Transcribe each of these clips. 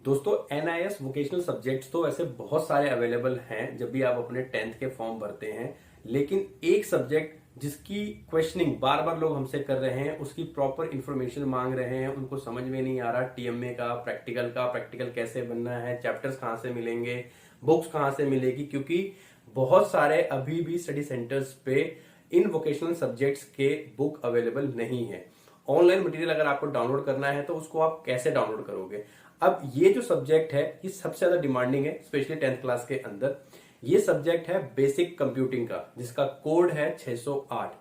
दोस्तों NIS vocational subjects तो ऐसे बहुत सारे अवेलेबल हैं जब भी आप अपने 10th के फॉर्म भरते हैं। लेकिन एक सब्जेक्ट जिसकी क्वेश्चनिंग बार बार लोग हमसे कर रहे हैं, उसकी प्रॉपर इंफॉर्मेशन मांग रहे हैं, उनको समझ में नहीं आ रहा टीएमए का प्रैक्टिकल कैसे बनना है, चैप्टर्स कहाँ से मिलेंगे, बुक्स कहाँ से मिलेगी, क्योंकि बहुत सारे अभी भी स्टडी सेंटर्स पे इन वोकेशनल सब्जेक्ट्स के बुक अवेलेबल नहीं है। ऑनलाइन मटेरियल अगर आपको डाउनलोड करना है तो उसको आप कैसे डाउनलोड करोगे। अब ये जो सब्जेक्ट है ये सबसे ज्यादा डिमांडिंग है, स्पेशली 10th क्लास के अंदर। ये सब्जेक्ट है बेसिक कंप्यूटिंग का, जिसका कोड है 608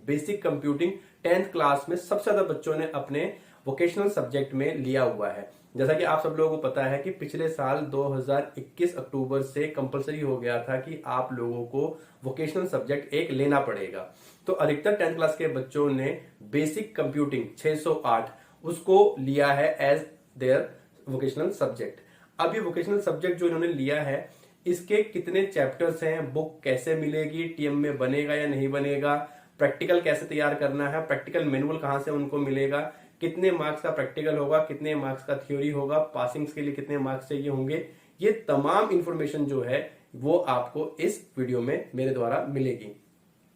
बेसिक कंप्यूटिंग 10th क्लास में सबसे ज्यादा बच्चों ने अपने वोकेशनल सब्जेक्ट में लिया हुआ है। जैसा कि आप सब लोगों को पता है कि पिछले साल 2021 अक्टूबर से कंपलसरी हो गया था कि आप लोगों को वोकेशनल सब्जेक्ट एक लेना पड़ेगा। तो अधिकतर 10th क्लास के बच्चों ने बेसिक कंप्यूटिंग 608 उसको लिया है एज देयर वोकेशनल सब्जेक्ट। अब ये वोकेशनल सब्जेक्ट जो इन्होंने लिया है, इसके कितने चैप्टर्स हैं, बुक कैसे मिलेगी, टीएम में बनेगा या नहीं बनेगा, प्रैक्टिकल कैसे तैयार करना है, प्रैक्टिकल मैनुअल कहां से उनको मिलेगा, कितने मार्क्स का प्रैक्टिकल होगा, कितने मार्क्स का थ्योरी होगा, पासिंग्स के लिए कितने मार्क्स चाहिए होंगे, ये तमाम इंफॉर्मेशन जो है वो आपको इस वीडियो में मेरे द्वारा मिलेगी।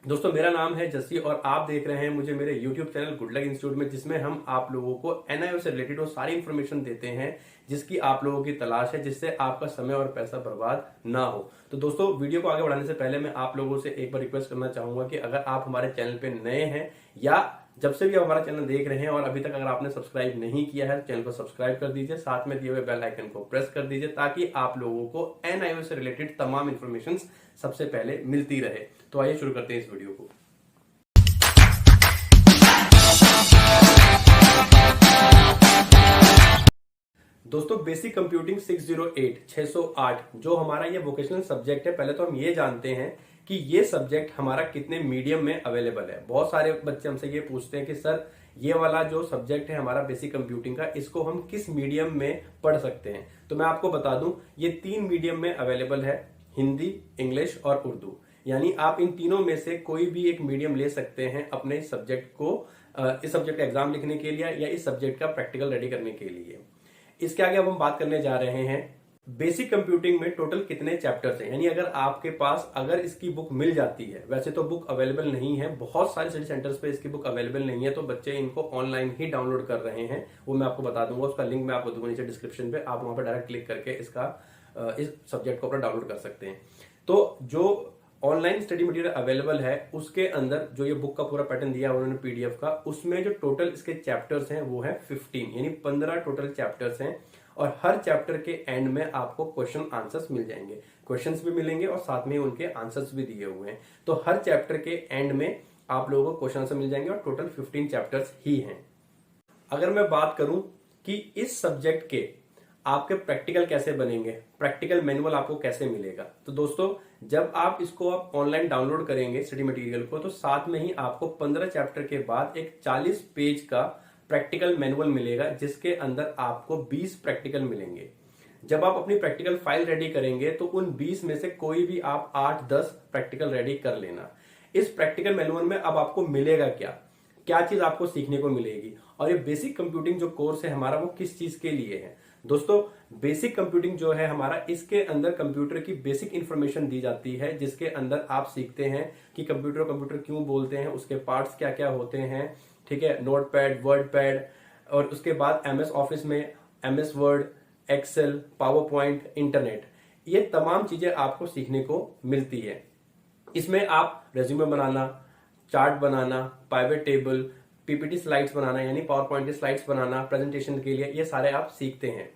दोस्तों मेरा नाम है जस्सी और आप देख रहे हैं मुझे मेरे YouTube channel good luck institute में, जिसमें हम आप लोगों को एनआईओ से रिलेटेड वो सारी इंफॉर्मेशन देते हैं जिसकी आप लोगों की तलाश है, जिससे आपका समय और पैसा बर्बाद ना हो। तो दोस्तों वीडियो को आगे बढ़ाने से पहले मैं आप लोगों से एक बार रिक्वेस्ट करना चाहूंगा कि अगर आप हमारे चैनल पे नए हैं या जब से भी आप हमारा चैनल देख रहे हैं और अभी तक अगर आपने सब्सक्राइब नहीं किया है तो चैनल को सब्सक्राइब कर दीजिए, साथ में दिए हुए बेल आइकन को प्रेस कर दीजिए ताकि आप लोगों को एनआईओ से रिलेटेड तमाम इंफॉर्मेशन सबसे पहले मिलती रहे। तो आइए शुरू करते हैं इस वीडियो को। दोस्तों बेसिक कंप्यूटिंग 608 जो हमारा ये वोकेशनल सब्जेक्ट है, पहले तो हम ये जानते हैं कि ये सब्जेक्ट हमारा कितने मीडियम में अवेलेबल है। बहुत सारे बच्चे हमसे ये पूछते हैं कि सर ये वाला जो सब्जेक्ट है हमारा बेसिक कंप्यूटिंग का, इसको हम किस मीडियम में पढ़ सकते हैं। तो मैं आपको बता दूं ये 3 मीडियम में अवेलेबल है, हिंदी, इंग्लिश और उर्दू। यानी आप इन तीनों में से कोई भी एक मीडियम ले सकते हैं अपने सब्जेक्ट को, इस सब्जेक्ट का एग्जाम लिखने के लिए या इस सब्जेक्ट का प्रैक्टिकल रेडी करने के लिए। इसके आगे अब हम बात करने जा रहे हैं बेसिक कंप्यूटिंग में टोटल कितने चैप्टर्स हैं। यानी अगर आपके पास अगर इसकी बुक मिल जाती है, वैसे तो बुक अवेलेबल नहीं है, बहुत सारे स्टडी सेंटर्स पे इसकी बुक अवेलेबल नहीं है, तो बच्चे इनको ऑनलाइन ही डाउनलोड कर रहे हैं। वो मैं आपको बता दूंगा, उसका लिंक मैं आपको दूंगा नीचे डिस्क्रिप्शन पे, आप वहां पर डायरेक्ट क्लिक करके इस सब्जेक्ट को अपना डाउनलोड कर सकते हैं। तो जो ऑनलाइन स्टडी मटेरियल अवेलेबल है उसके अंदर जो ये बुक का पूरा पैटर्न दिया उन्होंने पीडीएफ का, उसमें जो टोटल इसके चैप्टर्स हैं वो है 15, यानी 15 टोटल चैप्टर्स हैं। और हर चैप्टर के एंड में आपको क्वेश्चन आंसर्स मिल जाएंगे, क्वेश्चंस भी मिलेंगे और साथ में उनके आंसर्स भी दिए हुए हैं। तो हर चैप्टर के एंड में आप लोगों को क्वेश्चन आंसर मिल जाएंगे और टोटल 15 चैप्टर्स ही हैं। अगर मैं बात करूं कि इस सब्जेक्ट के आपके प्रैक्टिकल कैसे बनेंगे, प्रैक्टिकल मैनुअल आपको कैसे मिलेगा, तो दोस्तों जब आप इसको आप ऑनलाइन डाउनलोड करेंगे स्टडी मटेरियल को, तो साथ में ही आपको 15 चैप्टर के बाद एक 40 पेज का प्रैक्टिकल मैनुअल मिलेगा, जिसके अंदर आपको 20 प्रैक्टिकल मिलेंगे। जब आप अपनी प्रैक्टिकल फाइल रेडी करेंगे तो उन 20 में से कोई भी आप 8-10 प्रैक्टिकल रेडी कर लेना। इस प्रैक्टिकल मैनुअल में अब आपको मिलेगा क्या क्या चीज आपको सीखने को मिलेगी, और ये बेसिक कंप्यूटिंग जो कोर्स है हमारा वो किस चीज के लिए है। दोस्तों बेसिक कंप्यूटिंग जो है हमारा, इसके अंदर कंप्यूटर की बेसिक इंफॉर्मेशन दी जाती है, जिसके अंदर आप सीखते हैं कि कंप्यूटर क्यों बोलते हैं, उसके पार्ट्स क्या क्या होते हैं, ठीक है, नोटपैड, वर्ड पैड, और उसके बाद एमएस ऑफिस में MS Word, Excel, PowerPoint, internet, ये तमाम चीजें आपको सीखने को मिलती है। इसमें आप रेज्यूमे बनाना, चार्ट बनाना, पाइवेट टेबल, पीपीटी स्लाइड्स बनाना, यानी पावर पॉइंट की स्लाइड्स बनाना प्रेजेंटेशन के लिए, ये सारे आप सीखते हैं।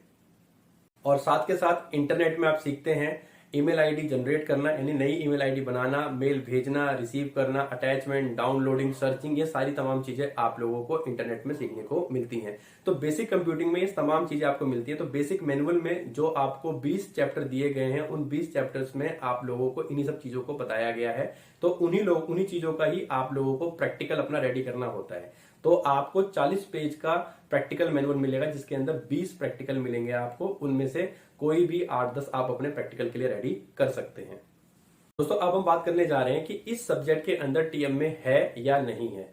और साथ के साथ इंटरनेट में आप सीखते हैं ईमेल आईडी जनरेट करना, यानी नई ईमेल आईडी बनाना, मेल भेजना, रिसीव करना, अटैचमेंट, डाउनलोडिंग, सर्चिंग, ये सारी तमाम चीजें आप लोगों को इंटरनेट में सीखने को मिलती हैं। तो बेसिक कंप्यूटिंग में ये तमाम चीजें आपको मिलती है। तो बेसिक मैनुअल में जो आपको 20 चैप्टर दिए गए हैं, उन 20 चैप्टर्स में आप लोगों को इन्हीं सब चीजों को बताया गया है। तो उन्हीं चीजों का ही आप लोगों को प्रैक्टिकल अपना रेडी करना होता है। तो आपको 40 पेज का प्रैक्टिकल मैनुअल मिलेगा, जिसके अंदर 20 प्रैक्टिकल मिलेंगे आपको, उनमें से कोई भी 8-10 आप अपने प्रैक्टिकल के लिए रेडी कर सकते हैं। दोस्तों अब हम बात करने जा रहे हैं कि इस सब्जेक्ट के अंदर टीएमए है या नहीं है।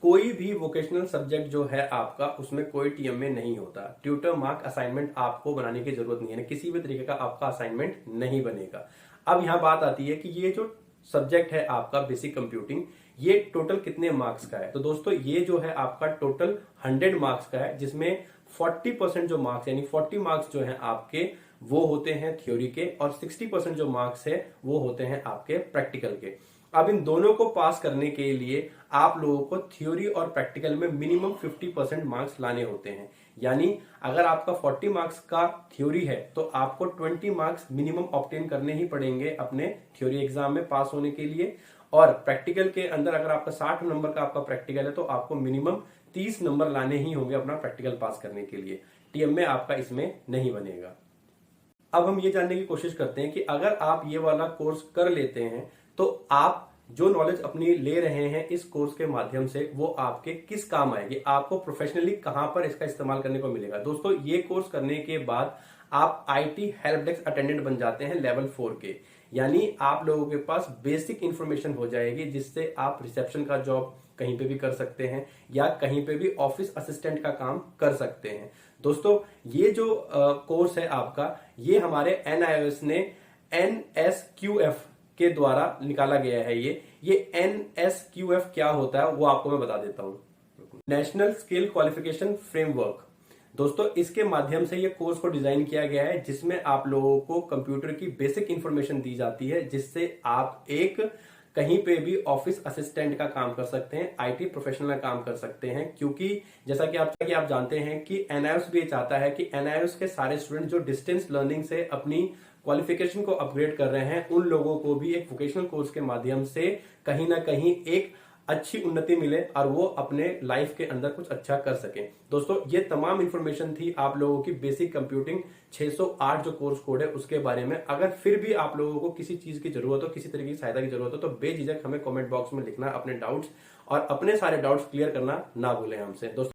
कोई भी वोकेशनल सब्जेक्ट जो है आपका उसमें कोई टीएमए नहीं होता। ट्यूटर मार्क असाइनमेंट आपको बनाने की जरूरत नहीं है, किसी भी तरीके का आपका असाइनमेंट नहीं बनेगा। अब यहां बात आती है कि ये जो सब्जेक्ट है आपका बेसिक कंप्यूटिंग, ये टोटल कितने मार्क्स का है। तो दोस्तों ये जो है आपका टोटल 100 मार्क्स का है, जिसमें 40% जो मार्क्स यानी 40 मार्क्स जो है आपके वो होते हैं थ्योरी के, और 60% जो मार्क्स है वो होते हैं आपके प्रैक्टिकल के। अब इन दोनों को पास करने के लिए आप लोगों को थ्योरी और प्रैक्टिकल में मिनिमम 50% मार्क्स लाने होते हैं। यानी अगर आपका 40 मार्क्स का थ्योरी है तो आपको 20 मार्क्स मिनिमम ऑब्टेन करने ही पड़ेंगे अपने थ्योरी एग्जाम में पास होने के लिए। और प्रैक्टिकल के अंदर अगर आपका 60 नंबर का आपका प्रैक्टिकल है तो आपको मिनिमम 30 नंबर लाने ही होंगे अपना प्रैक्टिकल पास करने के लिए। टीएम में आपका इसमें नहीं बनेगा। अब हम ये जानने की कोशिश करते हैं कि अगर आप ये वाला कोर्स कर लेते हैं तो आप जो नॉलेज अपनी ले रहे हैं इस कोर्स के माध्यम से वो आपके किस काम आएगी, आपको प्रोफेशनली कहां पर इसका इस्तेमाल करने को मिलेगा। दोस्तों ये कोर्स करने के बाद आप आईटी हेल्प डेस्क अटेंडेंट बन जाते हैं लेवल 4 के। यानी आप लोगों के पास बेसिक इंफॉर्मेशन हो जाएगी जिससे आप रिसेप्शन का जॉब कहीं पे भी कर सकते हैं या कहीं पे भी ऑफिस असिस्टेंट का काम कर सकते हैं। दोस्तों ये जो कोर्स है आपका, ये हमारे NIOS ने NSQF के द्वारा निकाला गया है। ये NSQF क्या होता है वो आपको मैं बता देता हूं। National skill qualification framework. दोस्तों इसके माध्यम से ये कोर्स को डिजाइन किया गया है जिसमें आप लोगों को कंप्यूटर की बेसिक इंफॉर्मेशन दी जाती है, जिससे आप एक कहीं पे भी ऑफिस असिस्टेंट का काम कर सकते हैं, आईटी प्रोफेशनल का काम कर सकते हैं। क्योंकि जैसा कि आप जानते हैं कि NIOS भी चाहता है कि NIOS के सारे स्टूडेंट जो डिस्टेंस लर्निंग से अपनी क्वालिफिकेशन को अपग्रेड कर रहे हैं उन लोगों को भी एक वोकेशनल कोर्स के माध्यम से कहीं ना कहीं एक अच्छी उन्नति मिले और वो अपने लाइफ के अंदर कुछ अच्छा कर सके। दोस्तों ये तमाम इंफॉर्मेशन थी आप लोगों की बेसिक कंप्यूटिंग 608 जो कोर्स कोड है उसके बारे में। अगर फिर भी आप लोगों को किसी चीज की जरूरत हो, किसी तरीके की सहायता की जरूरत हो तो बेझिझक हमें कमेंट बॉक्स में लिखना अपने डाउट्स, और अपने सारे डाउट्स क्लियर करना ना भूलें हमसे। दोस्तों